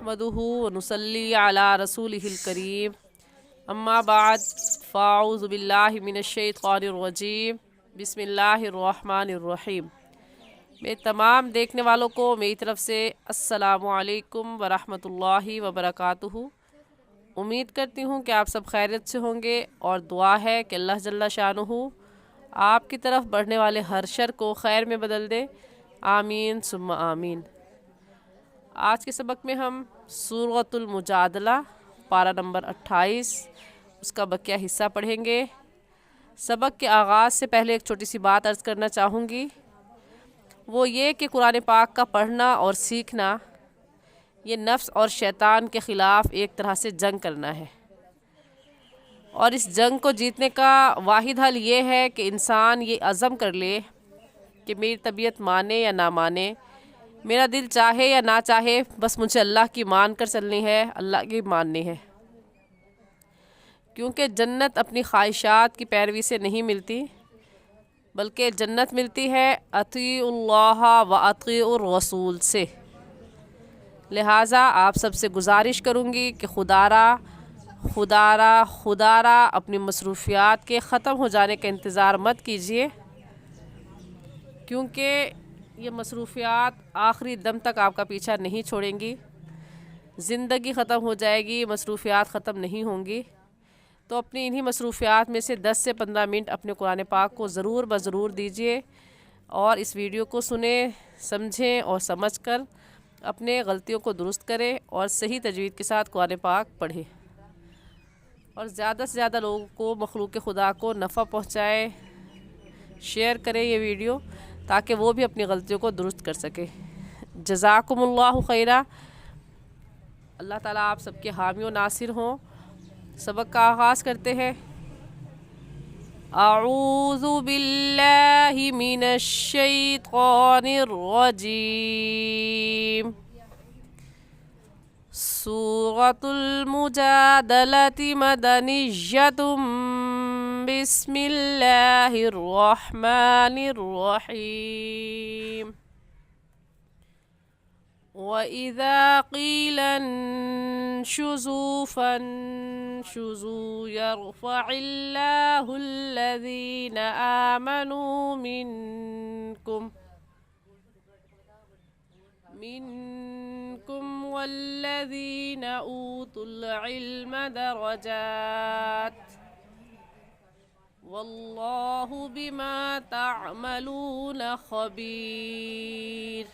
नहमदुहु व नुसल्ली अला रसूलिहिल करीम अम्मा बाद फ़ाऊज़ु बिल्लाहि मिनश्शैतानिर्रजीम बिस्मिल्लाहिर्रहमानिर्रहीम। मेरे तमाम देखने वालों को मेरी तरफ़ से अस्सलामु अलैकुम व रहमतुल्लाहि व बरकातुहू। उम्मीद करती हूँ कि आप सब खैरियत से होंगे और दुआ है कि अल्लाह जल्ला शानुहु आपकी तरफ बढ़ने वाले हर शर को खैर में बदल दे। आमीन सुम्मा आमीन। आज के सबक में हम सूरतुल मुजादला पारा नंबर 28 उसका बकिया हिस्सा पढ़ेंगे। सबक के आगाज़ से पहले एक छोटी सी बात अर्ज़ करना चाहूँगी, वो ये कि कुरान पाक का पढ़ना और सीखना ये नफ्स और शैतान के ख़िलाफ़ एक तरह से जंग करना है, और इस जंग को जीतने का वाहिद हल ये है कि इंसान ये अज़म कर ले कि मेरी तबीयत माने या ना माने, मेरा दिल चाहे या ना चाहे, बस मुझे अल्लाह की मान कर चलनी है, अल्लाह की माननी है। क्योंकि जन्नत अपनी ख्वाहिशात की पैरवी से नहीं मिलती, बल्कि जन्नत मिलती है अतीउल्लाह व अतीउर रसूल से। लिहाजा आप सबसे गुजारिश करूँगी कि खुदारा अपनी मसरूफियात के ख़त्म हो जाने का इंतज़ार मत कीजिए, क्योंकि ये मसरूफियात आखिरी दम तक आपका पीछा नहीं छोड़ेंगी। ज़िंदगी ख़त्म हो जाएगी, मसरूफियात ख़त्म नहीं होंगी। तो अपनी इन्हीं मसरूफियात में से 10 से 15 मिनट अपने कुरान पाक को ज़रूर ज़रूर दीजिए और इस वीडियो को सुने, समझें और समझकर अपने गलतियों को दुरुस्त करें और सही तजवीद के साथ कुरान पाक पढ़ें, और ज़्यादा से ज़्यादा लोगों को मखलूक खुदा को नफ़ा पहुँचाए। शेयर करें ये वीडियो ताकि वो भी अपनी गलतियों को दुरुस्त कर सके। जज़ाकुमुल्लाहु खैरा। अल्लाह ताला आप सबके हामी व नासिर हों। सबक का आगाज़ करते हैं। अऊज़ु बिल्लाहि मिनश शैतानिर रजीम। सूरतुल मुजादलति मदनिय्यतुम बिस्मिल्लाहिर्रहमानिर्रहीम। वइज़ा क़ील अंशुज़ू फंशुज़ू यरफ़इल्लाहु अल्लज़ीना आमनू मिनकुम वल्लज़ीना ऊतुल इल्म दरजात वल्लाहु बिमा तअमलून खबीर।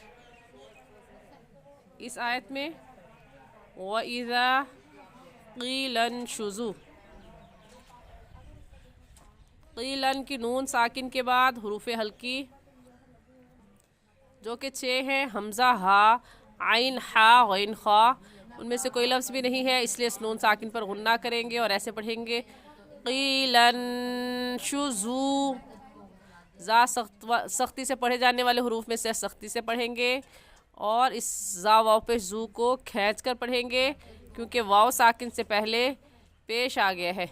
इस आयत में वइज़ा क़ीलन शुज़ू, क़ीलन की नून साकिन के बाद हुरूफ़ हल्की जो कि 6 हैं, हमज़ा, हा, आइन, हा, गैन, खा, उनमें से कोई लफ्ज़ भी नहीं है, इसलिए इस नून साकिन पर गुन्ना करेंगे और ऐसे पढ़ेंगे क़ीलन शुज़ू। ज़ा सख्ती से पढ़े जाने वाले हुरूफ में से सख्ती से पढ़ेंगे और इस ज़ा वाव पे ज़ू को खींच कर पढ़ेंगे, क्योंकि वाव साकिन से पहले पेश आ गया है।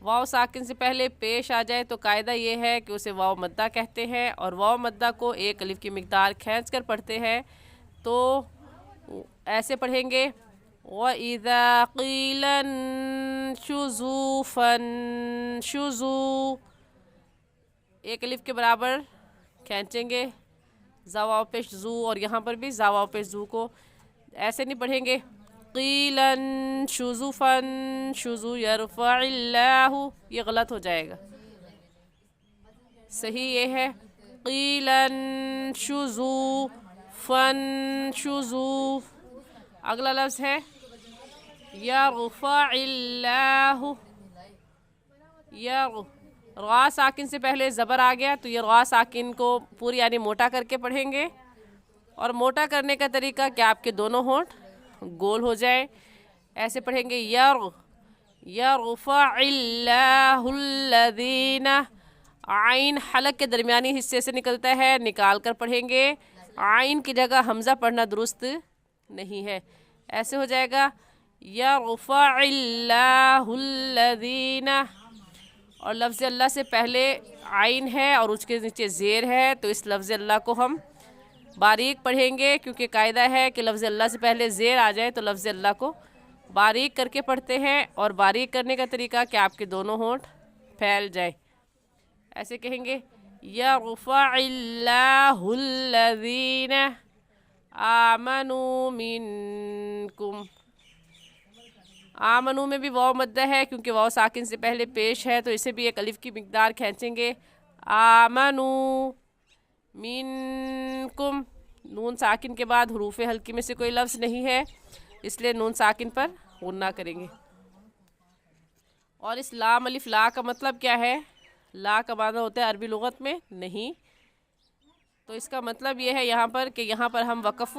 वाव साकिन से पहले पेश आ जाए तो कायदा ये है कि उसे वाव मद्दा कहते हैं, और वाव मद्दा को एक अलिफ की मिक़दार खींच कर पढ़ते हैं। तो ऐसे पढ़ेंगे वइज़ा क़ील अंशुज़ू फंशुज़ू, एक अलिफ के बराबर खींचेंगे ज़ा वाव पे ज़ू, और यहाँ पर भी ज़ा वाव पे ज़ू को ऐसे नहीं पढ़ेंगे क़ीलन शुज़ू फंशुज़ू यरफ़इल्लाहु, ये गलत हो जाएगा। सही ये है क़ीलन शुज़ू फंशुज़ू। अगला लफ्ज़ है यरफ़इल्लाहु। रा साकिन से पहले ज़बर आ गया तो ये रा साकिन को पूरी यानी मोटा करके पढ़ेंगे, और मोटा करने का तरीका कि आपके दोनों होंठ गोल हो जाए। ऐसे पढ़ेंगे यरफ़इल्लाहुल्लज़ीना, आइन हलक के दरमियानी हिस्से से निकलता है, निकाल कर पढ़ेंगे। आइन की जगह हमज़ा पढ़ना दुरुस्त नहीं है। ऐसे हो जाएगा यरफ़इल्लाहुल्लज़ीना, और लफ्ज़ अल्लाह से पहले आइन है और उसके नीचे ज़ेर है, तो इस लफ्ज़ अल्लाह को हम बारीक पढ़ेंगे, क्योंकि कायदा है कि लफ्ज़ अल्लाह से पहले ज़ेर आ जाए तो लफ्ज़ अल्लाह को बारीक करके पढ़ते हैं। और बारीक करने का तरीका कि आपके दोनों होंठ फैल जाए। ऐसे कहेंगे यरफ़इल्लाहुल्लज़ीना आमनू मिनकुम। आमनू में भी वाव मद्दा है, क्योंकि वाव साकिन से पहले पेश है, तो इसे भी एक अलिफ की मिकदार खींचेंगे। आमनू मिनकुम, नून साकिन के बाद हुरूफ हल्की में से कोई लफ्ज़ नहीं है, इसलिए नून साकिन पर गुन्ना करेंगे। और इस लाम अलिफ ला का मतलब क्या है? ला का माना होता है अरबी लुगत में नहीं, तो इसका मतलब ये है यहाँ पर कि यहाँ पर हम वक़फ़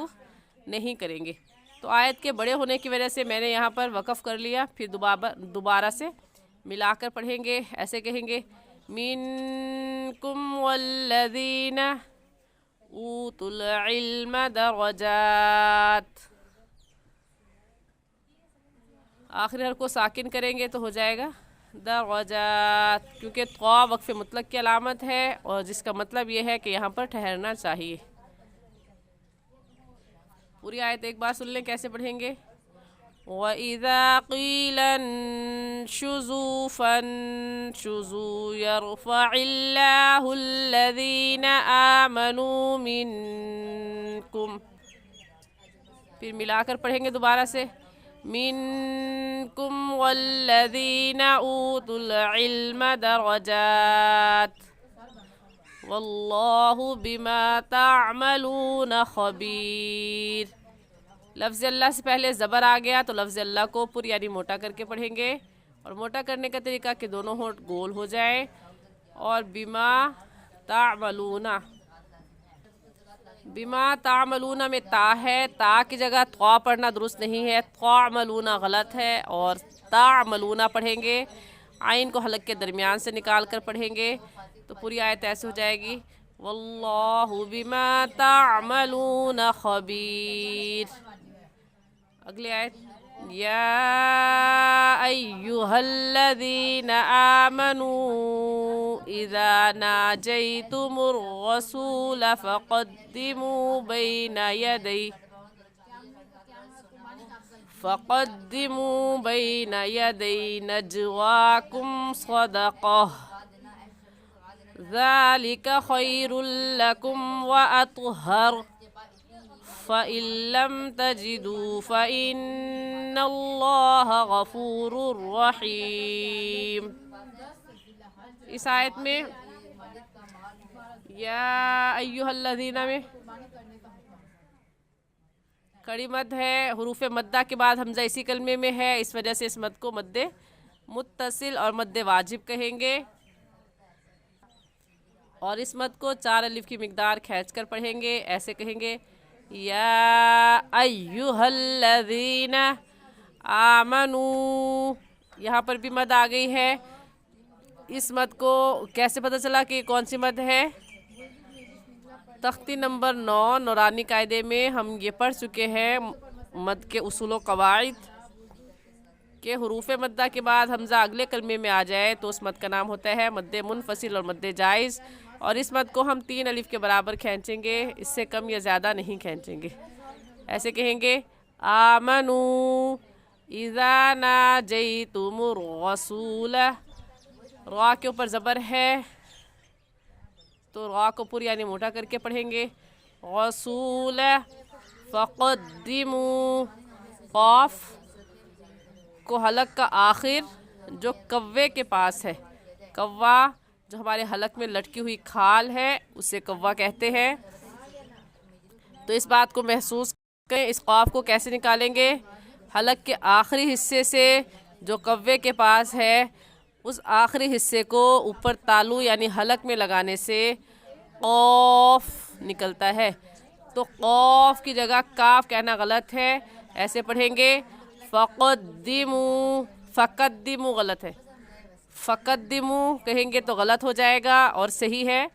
नहीं करेंगे। तो आयत के बड़े होने की वजह से मैंने यहाँ पर वक़फ़ कर लिया, फिर दोबारा से मिलाकर पढ़ेंगे। ऐसे कहेंगे मिनकुम वल्लज़ीना ऊतुल इल्म दरजात। आखिरी हर को साकिन करेंगे तो हो जाएगा दरजात, क्योंकि क़ा वक़फ़ मुतलक़ की अलामत है और जिसका मतलब ये है कि यहाँ पर ठहरना चाहिए। पूरी आयत एक बार सुन लें कैसे पढ़ेंगे। वइज़ा क़ील अंशुज़ू फंशुज़ू यरफ़इल्लाहुल्लज़ीना आमनू मिनकुम। फिर मिलाकर पढ़ेंगे दोबारा से मिनकुम वल्लज़ीना ऊतुल इल्म दरजात वल्लाहु बिमा ताअमलून खबीर। लफ्ज़ अल्लाह से पहले ज़बर आ गया तो लफ्ज़ अल्लाह को पुर यानी मोटा करके पढ़ेंगे। और मोटा करने का तरीका कि दोनों होंठ गोल हो जाए। और बिमा ताअमलूना, बिमा ताअमलूना में ता है, ता की जगह त्वा पढ़ना दुरुस्त नहीं है, त्वाअमलूना गलत है और ताअमलूना पढ़ेंगे। आइन को हलक के दरमियान से निकाल कर पढ़ेंगे तो पूरी आयत ऐसे हो जाएगी वल्लाहु बिमा ताअमलून खबीर। अगली आयत या अय्युहल्लज़ीना आमनू इज़ा नाजैतुमुर रसूल फ़क़द्दिमू बैन यदै नजवाकुम सदक़ह ज़ालिका खैरुल लकुम व अत्हर फ़इन लम तजिदू फ़इन्नल्लाह गफ़ूरुर रहीम। इस आयत में या अय्युहल्लज़ीना में कड़ी मद है, हुरूफ मद्दा के बाद हमज़ा इसी कलमे में है, इस वजह से इस मद को मद्दे मुत्तसिल और मद्दे वाजिब कहेंगे। और इस मद को 4 अलिफ की मिकदार खींच कर पढ़ेंगे। ऐसे कहेंगे या अय्युहल्लज़ीना आमनू। यहाँ पर भी मद आ गई है। इस मद को कैसे पता चला कि कौन सी मद है? तख्ती नंबर 9 नूरानी कायदे में हम ये पढ़ चुके हैं मद के उसूल व कवाइद के हुरूफ मद्दा के बाद हमज़ा अगले कलमे में आ जाए तो उस मद का नाम होता है मद्दे मुनफसिल और मद्दे जायज़। और इस मद को हम 3 अलिफ के बराबर खींचेंगे, इससे कम या ज़्यादा नहीं खींचेंगे। ऐसे कहेंगे आमनू इज़ा नाजैतुमुर रसूल। रा के ऊपर ज़बर है तो रा को पुर यानी मोटा करके पढ़ेंगे रसूल फ़क़द्दिमू। क़ाफ को हलक का आखिर जो कव्वे के पास है, कव्वा जो हमारे हलक में लटकी हुई खाल है उसे कव्वा कहते हैं। तो इस बात को महसूस करें, इस क़ाफ को कैसे निकालेंगे? हलक के आखिरी हिस्से से जो कव्वे के पास है उस आखिरी हिस्से को ऊपर तालू यानी हलक में लगाने से क़ाफ निकलता है। तो क़ाफ की जगह काफ कहना गलत है, ऐसे पढ़ेंगे फ़क़द्दिमू। फ़क़द्दिमू गलत है, फ़क़द्दिमू कहेंगे तो गलत हो जाएगा और सही है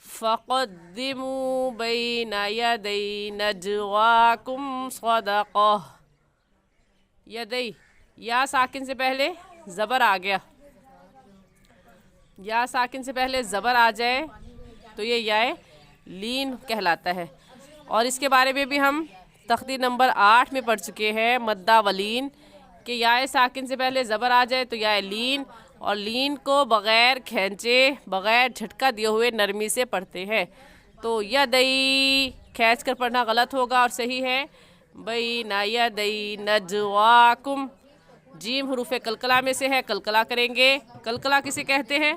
फ़क़द्दिमू बैन यदै नजवाकुम सदक़ह। यदै या साकिन से पहले ज़बर आ गया, या साकिन से पहले ज़बर आ जाए तो ये याए लीन कहलाता है। اور اس کے بارے میں بھی ہم تختی نمبر 8 میں پڑھ چکے ہیں، مدہ ولین، کہ یا ساکن سے پہلے زبر آ جائے تو یا لین، اور لین کو بغیر کھینچے، بغیر جھٹکا دیے ہوئے نرمی سے پڑھتے ہیں۔ تو یدئی کھینچ کر پڑھنا غلط ہوگا، اور صحیح ہے بین یدئی نجواکم۔ جیم حروف قلقلہ میں سے ہے، قلقلہ کریں گے۔ قلقلہ کسے کہتے ہیں؟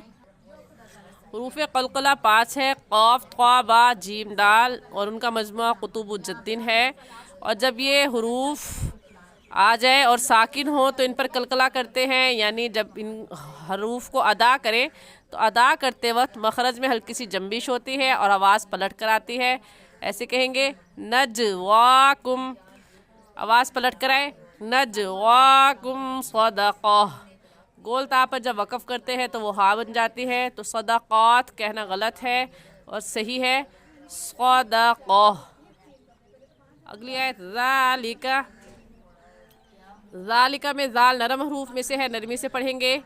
حروف قلقلہ 5 ہے، قاف، طا، با، جیم، دال، اور ان کا مجموعہ قطب الجدین ہے۔ اور جب یہ حروف آ جائے اور ساکن ہو تو ان پر قلقلہ کرتے ہیں، یعنی جب ان حروف کو ادا کریں تو ادا کرتے وقت مخرج میں ہلکی سی جنبش ہوتی ہے اور آواز پلٹ کر آتی ہے۔ ایسے کہیں گے نجواکم، آواز پلٹ کر آئے نجواکم صدقہ۔ گول تا پر جب وقف کرتے ہیں تو وہ ہا بن جاتی ہے، تو صدقات کہنا غلط ہے اور صحیح ہے صدقہ۔ اگلی آیت ذالکہ۔ ذالکہ میں زال نرم حروف میں سے ہے، نرمی سے پڑھیں گے۔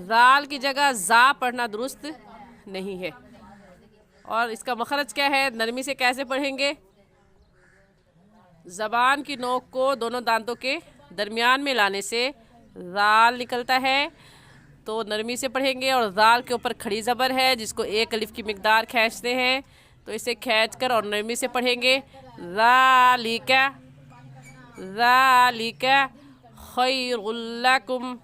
زال کی جگہ زا پڑھنا درست نہیں ہے، اور اس کا مخرج کیا ہے؟ نرمی سے کیسے پڑھیں گے؟ زبان کی نوک کو دونوں دانتوں کے درمیان میں لانے سے زال نکلتا ہے، تو نرمی سے پڑھیں گے۔ اور زال کے اوپر کھڑی زبر ہے جس کو ایک الف کی مقدار کھینچتے ہیں، تو اسے کھینچ کر اور نرمی سے پڑھیں گے ذالکہ۔ ذالکہ خیر لکم۔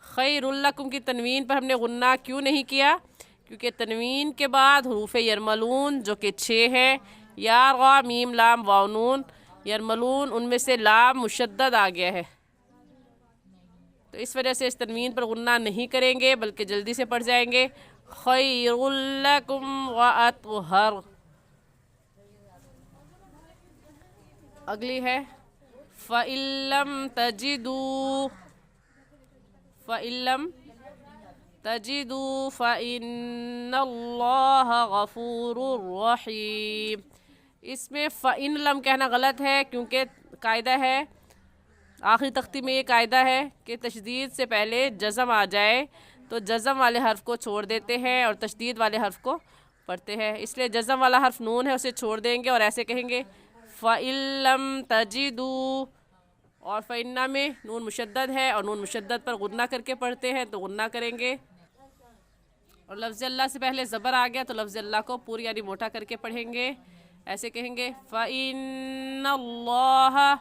خیر لکم کی تنوین پر ہم نے غنہ کیوں نہیں کیا؟ کیونکہ تنوین کے بعد حروف یرملون جو کہ 6 ہے، یا را میم لام واو نون، یرملون ان میں سے لام مشدد آ گیا ہے، تو اس وجہ سے اس تنوین پر غنہ نہیں کریں گے بلکہ جلدی سے پڑھ جائیں گے خیر لکم واطہر۔ اگلی ہے فَإِن لَّمْ تَجِدُوا۔ فَإِن لَّمْ تَجِدُوا فَإِنَّ اللَّهَ غَفُورٌ رَّحِيمٌ۔ اس میں فَإِن لَّمْ کہنا غلط ہے، کیونکہ قاعدہ ہے، آخری تختی میں یہ قاعدہ ہے کہ تشدید سے پہلے جزم آ جائے تو جزم والے حرف کو چھوڑ دیتے ہیں اور تشدید والے حرف کو پڑھتے ہیں، اس لیے جزم والا حرف نون ہے، اسے چھوڑ دیں گے اور ایسے کہیں گے فَإِن لَّمْ تَجِدُوا۔ اور فَإِنَّ میں نون مشدد ہے اور نون مشدد پر غنہ کر کے پڑھتے ہیں، تو غنہ کریں گے۔ اور لفظ اللہ سے پہلے زبر آ گیا تو لفظ اللہ کو پوری یعنی موٹا کر کے پڑھیں گے، ایسے کہیں گے فَإِنَّ اللَّهَ۔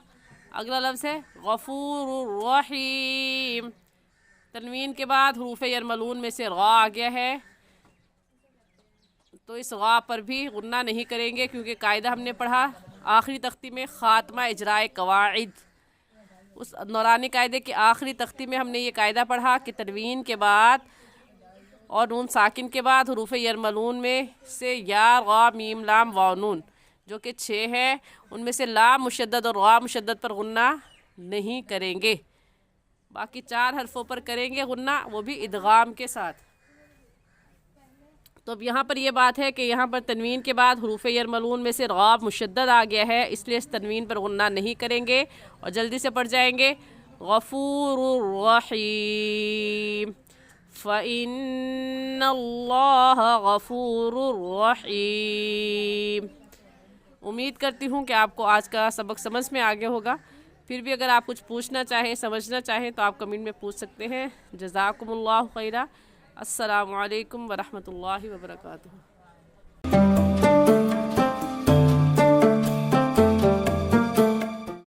اگلا لفظ ہے غفور رحیم، تنوین کے بعد حروف یرملون میں سے غا آ گیا ہے، تو اس غا پر بھی غنہ نہیں کریں گے، کیونکہ قاعدہ ہم نے پڑھا آخری تختی میں خاتمہ اجرائے قواعد، اس نورانی قاعدے کی آخری تختی میں ہم نے یہ قاعدہ پڑھا کہ تنوین کے بعد اور نون ساکن کے بعد حروف یرملون میں سے یا غا میم لام واو نون جو کہ 6 ہے، ان میں سے لام مشدد اور غا مشدد پر غنہ نہیں کریں گے، باقی 4 حرفوں پر کریں گے غنہ، وہ بھی ادغام کے ساتھ۔ تو اب یہاں پر یہ بات ہے کہ یہاں پر تنوین کے بعد حروف یرملون میں سے غا مشدد آ گیا ہے، اس لیے اس تنوین پر غنہ نہیں کریں گے اور جلدی سے پڑھ جائیں گے غفور رحیم فَإِنَّ اللَّهَ غَفُورٌ رَّحِيمٌ۔ امید کرتی ہوں کہ آپ کو آج کا سبق سمجھ میں آ گیا ہوگا، پھر بھی اگر آپ کچھ پوچھنا چاہیں، سمجھنا چاہیں تو آپ کمنٹ میں پوچھ سکتے ہیں۔ جزاکم اللہ خیرہ۔ السلام علیکم ورحمۃ اللہ وبرکاتہ۔